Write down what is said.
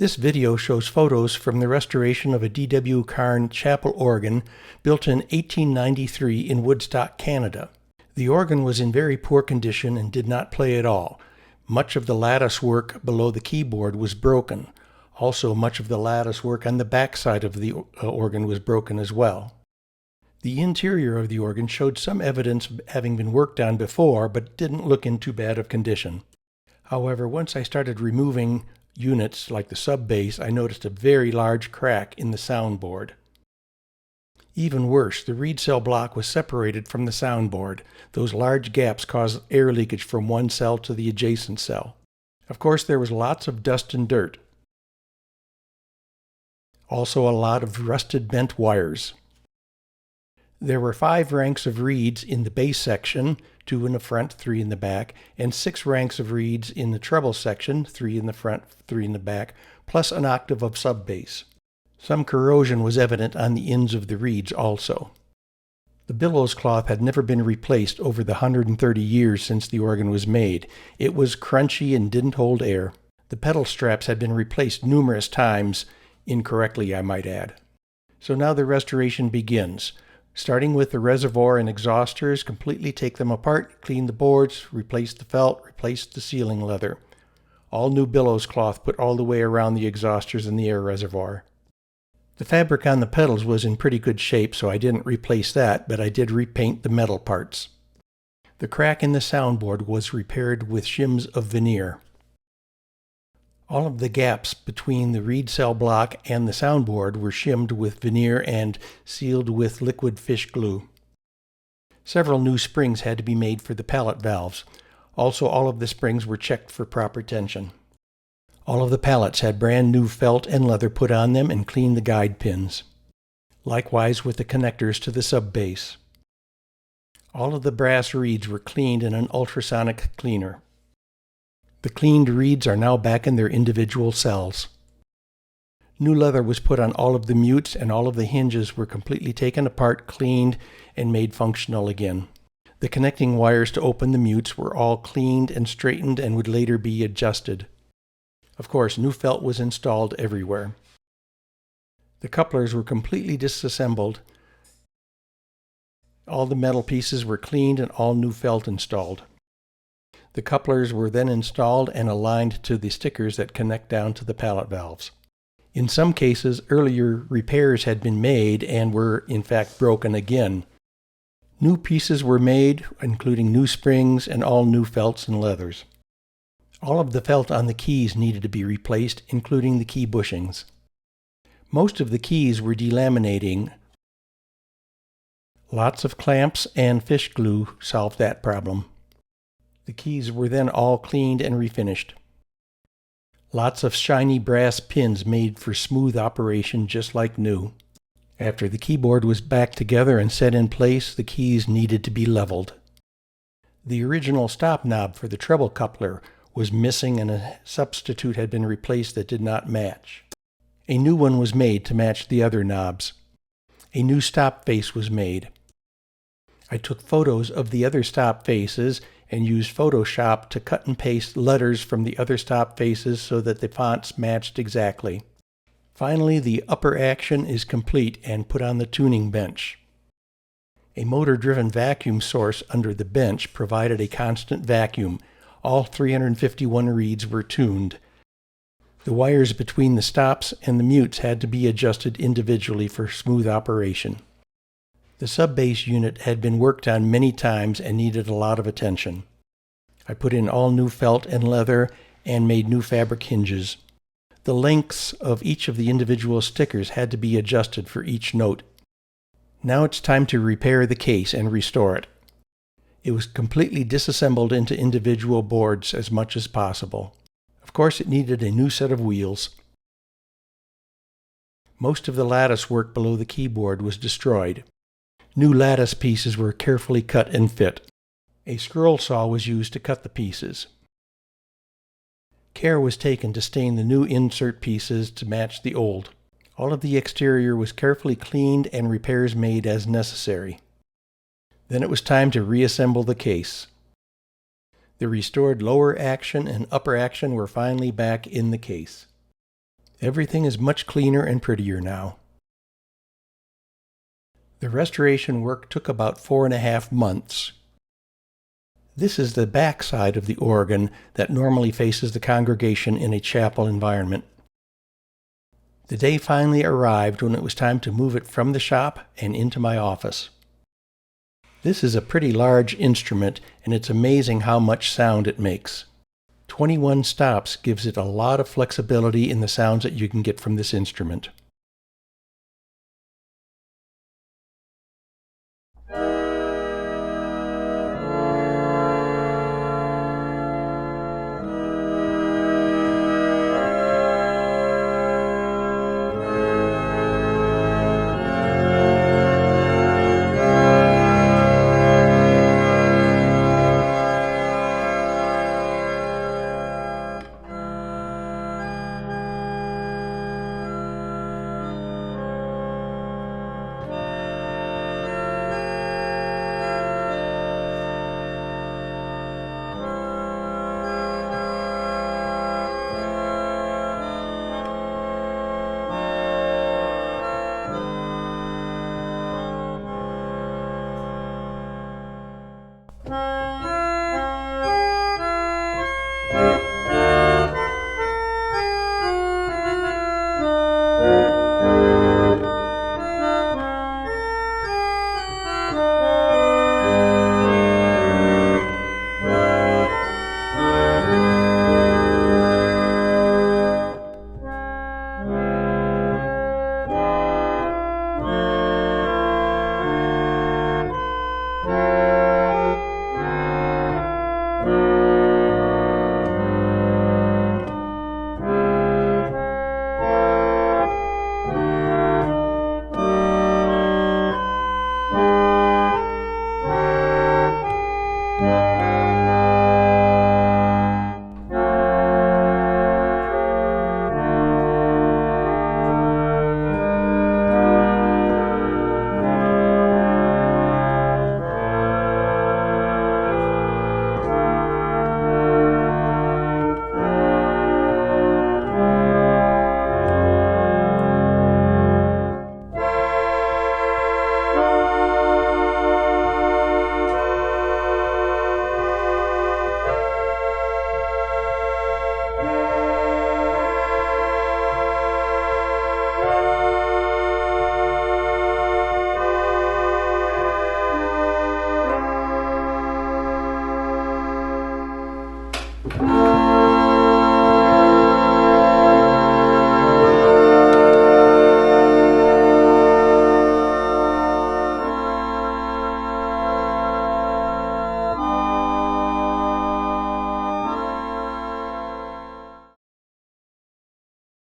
This video shows photos from the restoration of a D.W. Karn chapel organ built in 1893 in Woodstock, Canada. The organ was in very poor condition and did not play at all. Much of the lattice work below the keyboard was broken. Also, much of the lattice work on the back side of the organ was broken as well. The interior of the organ showed some evidence of having been worked on before, but didn't look in too bad of condition. However, once I started removing units like the sub-bass, I noticed a very large crack in the soundboard. Even worse, the reed cell block was separated from the soundboard. Those large gaps caused air leakage from one cell to the adjacent cell. Of course, there was lots of dust and dirt. Also a lot of rusted bent wires. There were 5 ranks of reeds in the bass section, 2 in the front, 3 in the back, and 6 ranks of reeds in the treble section, 3 in the front, 3 in the back, plus an octave of sub-bass. Some corrosion was evident on the ends of the reeds also. The Bellows cloth had never been replaced over the 130 years since the organ was made. It was crunchy and didn't hold air. The pedal straps had been replaced numerous times, incorrectly I might add. So now the restoration begins. Starting with the reservoir and exhausters, completely take them apart, clean the boards, replace the felt, replace the sealing leather. All new Bellows cloth put all the way around the exhausters and the air reservoir. The fabric on the pedals was in pretty good shape, so I didn't replace that, but I did repaint the metal parts. The crack in the soundboard was repaired with shims of veneer. All of the gaps between the reed cell block and the soundboard were shimmed with veneer and sealed with liquid fish glue. Several new springs had to be made for the pallet valves. Also, all of the springs were checked for proper tension. All of the pallets had brand new felt and leather put on them and cleaned the guide pins. Likewise with the connectors to the sub-bass. All of the brass reeds were cleaned in an ultrasonic cleaner. The cleaned reeds are now back in their individual cells. New leather was put on all of the mutes, and all of the hinges were completely taken apart, cleaned, and made functional again. The connecting wires to open the mutes were all cleaned and straightened and would later be adjusted. Of course, new felt was installed everywhere. The couplers were completely disassembled. All the metal pieces were cleaned and all new felt installed. The couplers were then installed and aligned to the stickers that connect down to the pallet valves. In some cases, earlier repairs had been made and were in fact broken again. New pieces were made, including new springs and all new felts and leathers. All of the felt on the keys needed to be replaced, including the key bushings. Most of the keys were delaminating. Lots of clamps and fish glue solved that problem. The keys were then all cleaned and refinished. Lots of shiny brass pins made for smooth operation just like new. After the keyboard was back together and set in place, the keys needed to be leveled. The original stop knob for the treble coupler was missing and a substitute had been replaced that did not match. A new one was made to match the other knobs. A new stop face was made. I took photos of the other stop faces and used Photoshop to cut and paste letters from the other stop faces so that the fonts matched exactly. Finally, the upper action is complete and put on the tuning bench. A motor-driven vacuum source under the bench provided a constant vacuum. All 351 reeds were tuned. The wires between the stops and the mutes had to be adjusted individually for smooth operation. The sub-bass unit had been worked on many times and needed a lot of attention. I put in all new felt and leather and made new fabric hinges. The lengths of each of the individual stickers had to be adjusted for each note. Now it's time to repair the case and restore it. It was completely disassembled into individual boards as much as possible. Of course, it needed a new set of wheels. Most of the lattice work below the keyboard was destroyed. New lattice pieces were carefully cut and fit. A scroll saw was used to cut the pieces. Care was taken to stain the new insert pieces to match the old. All of the exterior was carefully cleaned and repairs made as necessary. Then it was time to reassemble the case. The restored lower action and upper action were finally back in the case. Everything is much cleaner and prettier now. The restoration work took about 4.5 months. This is the back side of the organ that normally faces the congregation in a chapel environment. The day finally arrived when it was time to move it from the shop and into my office. This is a pretty large instrument, and it's amazing how much sound it makes. 21 stops gives it a lot of flexibility in the sounds that you can get from this instrument.